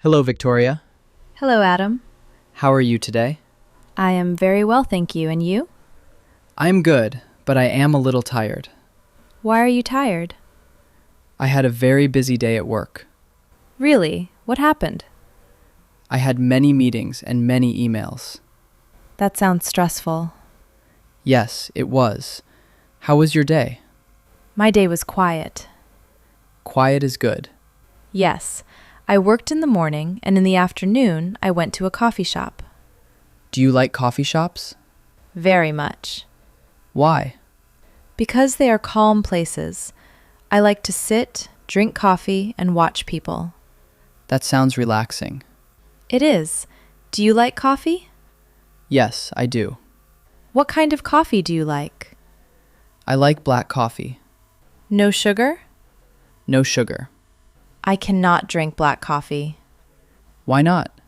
Hello, Victoria. Hello, Adam. How are you today? I am very well, thank you. And you? I'm good, but I am a little tired. Why are you tired? I had a very busy day at work. Really? What happened? I had many meetings and many emails. That sounds stressful. Yes, it was. How was your day? My day was quiet. Quiet is good. Yes, I worked in the morning, and in the afternoon, I went to a coffee shop. Do you like coffee shops? Very much. Why? Because they are calm places. I like to sit, drink coffee, and watch people. That sounds relaxing. It is. Do you like coffee? Yes, I do. What kind of coffee do you like? I like black coffee. No sugar? No sugar. I cannot drink black coffee. Why not?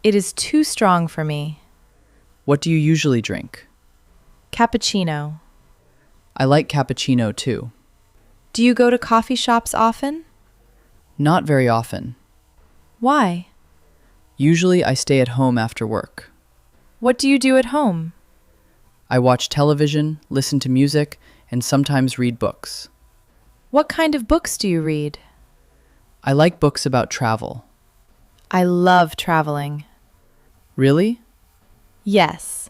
It is too strong for me. What do you usually drink? Cappuccino. I like cappuccino too. Do you go to coffee shops often? Not very often. Why? Usually I stay at home after work. What do you do at home? I watch television, listen to music, and sometimes read books. What kind of books do you read? I like books about travel. I love traveling. Really? Yes.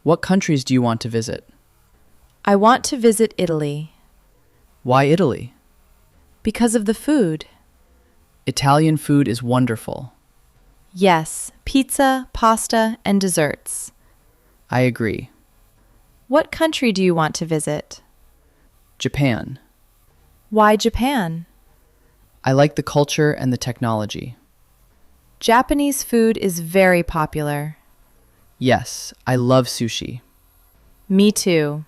What countries do you want to visit? I want to visit Italy. Why Italy? Because of the food. Italian food is wonderful. Yes, pizza, pasta, and desserts. I agree. What country do you want to visit? Japan. Why Japan? I like the culture and the technology. Japanese food is very popular. Yes, I love sushi. Me too.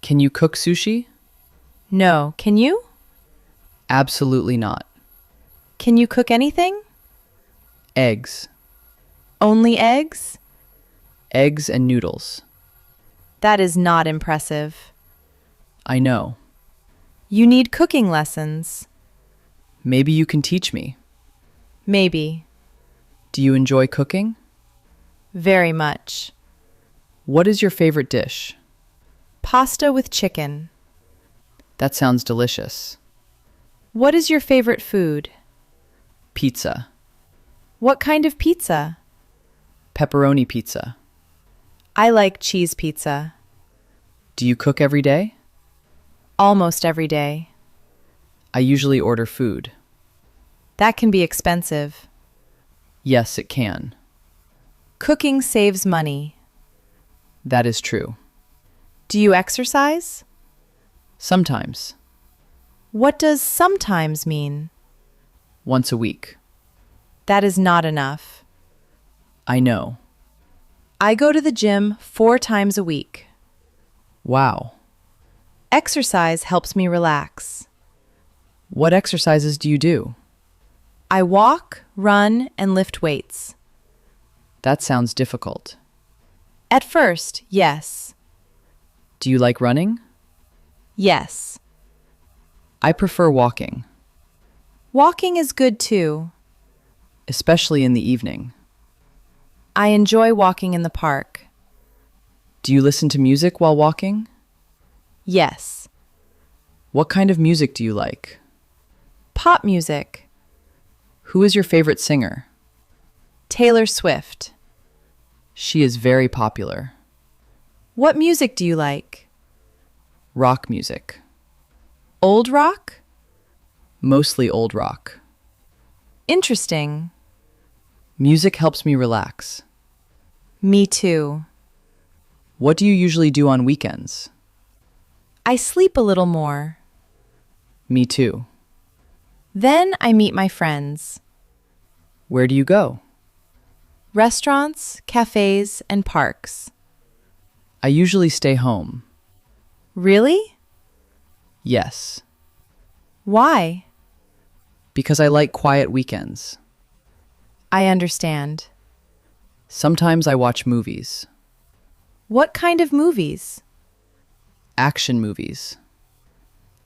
Can you cook sushi? No, can you? Absolutely not. Can you cook anything? Eggs. Only eggs? Eggs and noodles. That is not impressive. I know. You need cooking lessons. Maybe you can teach me. Maybe. Do you enjoy cooking? Very much. What is your favorite dish? Pasta with chicken. That sounds delicious. What is your favorite food? Pizza. What kind of pizza? Pepperoni pizza. I like cheese pizza. Do you cook every day? Almost every day. I usually order food. That can be expensive. Yes, it can. Cooking saves money. That is true. Do you exercise? Sometimes. What does sometimes mean? Once a week. That is not enough. I know. I go to the gym 4 times a week. Wow. Exercise helps me relax. What exercises do you do? I walk, run, and lift weights. That sounds difficult. At first, yes. Do you like running? Yes. I prefer walking, Walking is good too. especially in the evening. I enjoy walking in the park. Do you listen to music while walking? Yes. What kind of music do you like? Pop music. Who is your favorite singer? Taylor Swift. She is very popular. What music do you like? Rock music. Old rock? Mostly old rock. Interesting. Music helps me relax. Me too. What do you usually do on weekends? I sleep a little more. Me too. Then I meet my friends. Where do you go? Restaurants, cafes, and parks. I usually stay home. Really? Yes, Why? because I like quiet weekends. I understand. Sometimes I watch movies. What kind of movies? Action movies.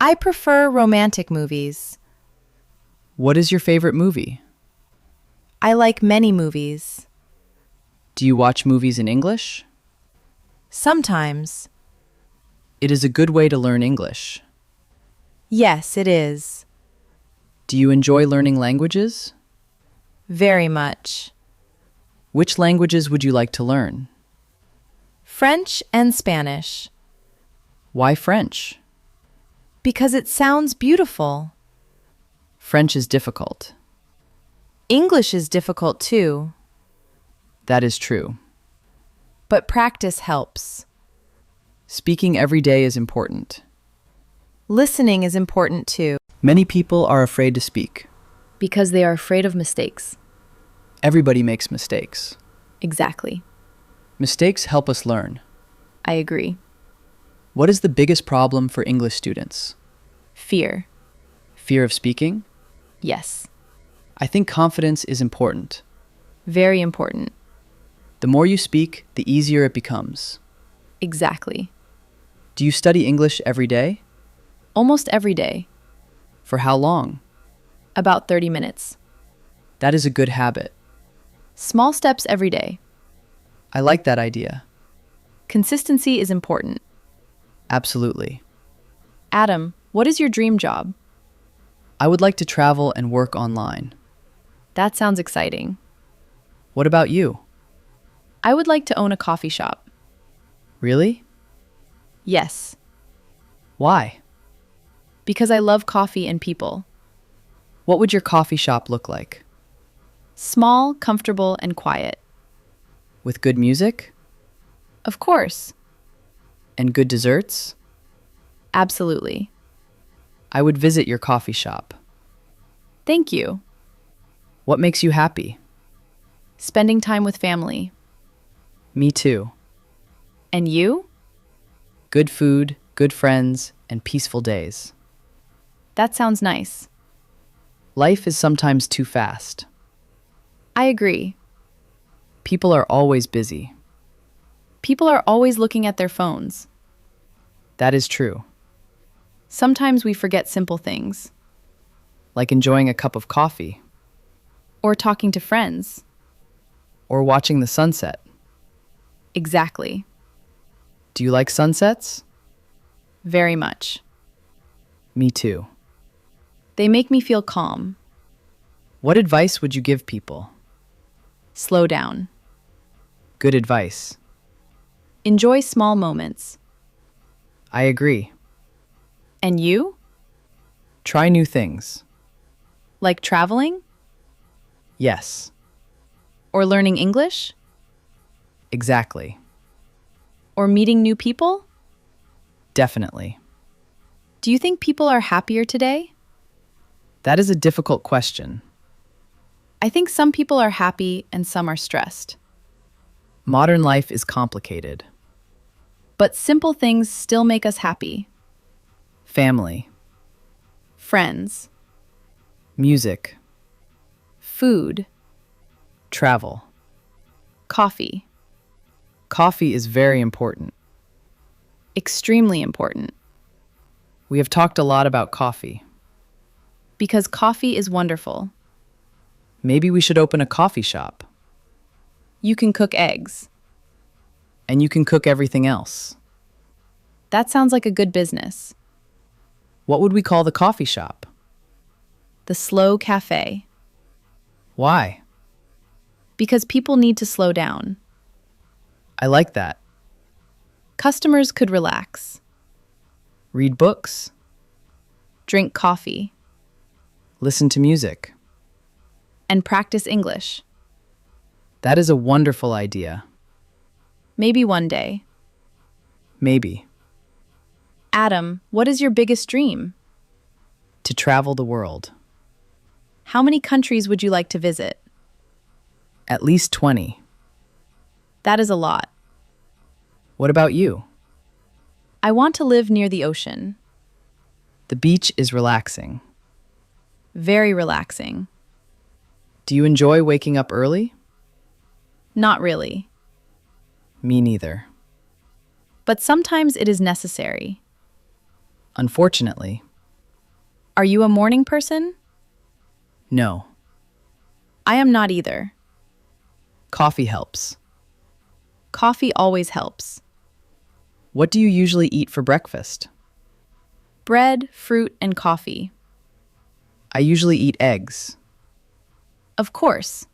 I prefer romantic movies. What is your favorite movie? I like many movies. Do you watch movies in English? Sometimes. It is a good way to learn English. Yes, it is. Do you enjoy learning languages? Very much. Which languages would you like to learn? French and Spanish. Why French? Because it sounds beautiful. French is difficult. English is difficult too, That is true. but practice helps. Speaking every day is important. Listening is important too. Many people are afraid to speak. Because they are afraid of mistakes. Everybody makes mistakes. Exactly. Mistakes help us learn. I agree. What is the biggest problem for English students? Fear. Fear of speaking? Yes. I think confidence is important. Very important. The more you speak, the easier it becomes. Exactly. Do you study English every day? Almost every day. For how long? About 30 minutes. That is a good habit. Small steps every day. I like that idea. Consistency is important. Absolutely. Adam, what is your dream job? I would like to travel and work online. That sounds exciting. What about you? I would like to own a coffee shop. Really? Yes, Why? because I love coffee and people. What would your coffee shop look like? Small, comfortable, and quiet. With good music? Of course. And good desserts? Absolutely. I would visit your coffee shop. Thank you. What makes you happy? Spending time with family. Me too. And you? Good food, good friends, and peaceful days. That sounds nice. Life is sometimes too fast. I agree. People are always busy. People are always looking at their phones. That is true. Sometimes we forget simple things. Like enjoying a cup of coffee Or talking to friends. or watching the sunset. Exactly. Do you like sunsets? Very much. Me too. They make me feel calm. What advice would you give people? Slow down. Good advice. Enjoy small moments. I agree. And you? Try new things. Like traveling? Yes, Or learning English? exactly. Or meeting new people? Definitely. Do you think people are happier today? That is a difficult question. I think some people are happy and some are stressed. Modern life is complicated. But simple things still make us happy. Family, Friends, music, food, travel. coffee. Coffee is very important. Extremely important. We have talked a lot about coffee. Because coffee is wonderful. Maybe we should open a coffee shop. You can cook eggs. And you can cook everything else. That sounds like a good business. What would we call the coffee shop? The slow cafe. Why? Because people need to slow down. I like that. Customers could relax. Read books, Drink coffee. listen to music. And practice English. That is a wonderful idea. Maybe one day. Maybe. Adam, what is your biggest dream? To travel the world. How many countries would you like to visit? At least 20. That is a lot. What about you? I want to live near the ocean. The beach is relaxing. Very relaxing. Do you enjoy waking up early? Not really. Me neither. But sometimes it is necessary. Unfortunately, Are you a morning person? no. I am not either. Coffee helps. Coffee always helps. What do you usually eat for breakfast? Bread, fruit, and coffee. I usually eat eggs. Of course,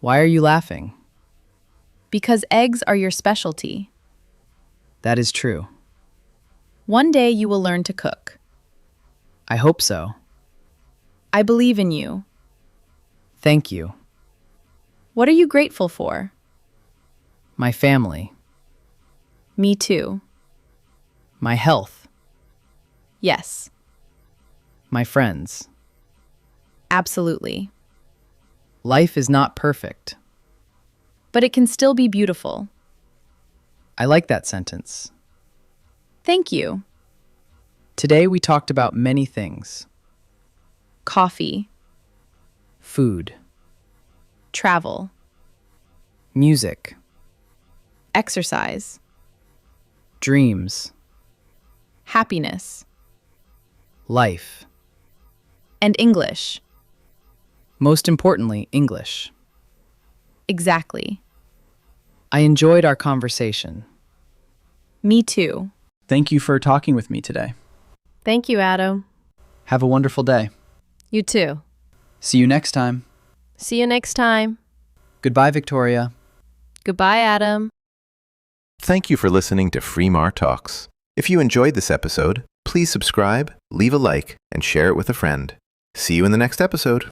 Why are you laughing? because eggs are your specialty. That is true. One day you will learn to cook. I hope so. I believe in you. Thank you. What are you grateful for? My family. Me too. My health. Yes, My friends. absolutely. Life is not perfect. But it can still be beautiful. I like that sentence. Thank you. Today we talked about many things. Coffee, Food. travel, Music. exercise, Dreams. happiness, Life. and English. Most importantly, English. Exactly. I enjoyed our conversation. Me too. Thank you for talking with me today. Thank you, Adam. Have a wonderful day. You too. See you next time. See you next time. Goodbye, Victoria. Goodbye, Adam. Thank you for listening to Fremar Talks. If you enjoyed this episode, please subscribe, leave a like, and share it with a friend. See you in the next episode.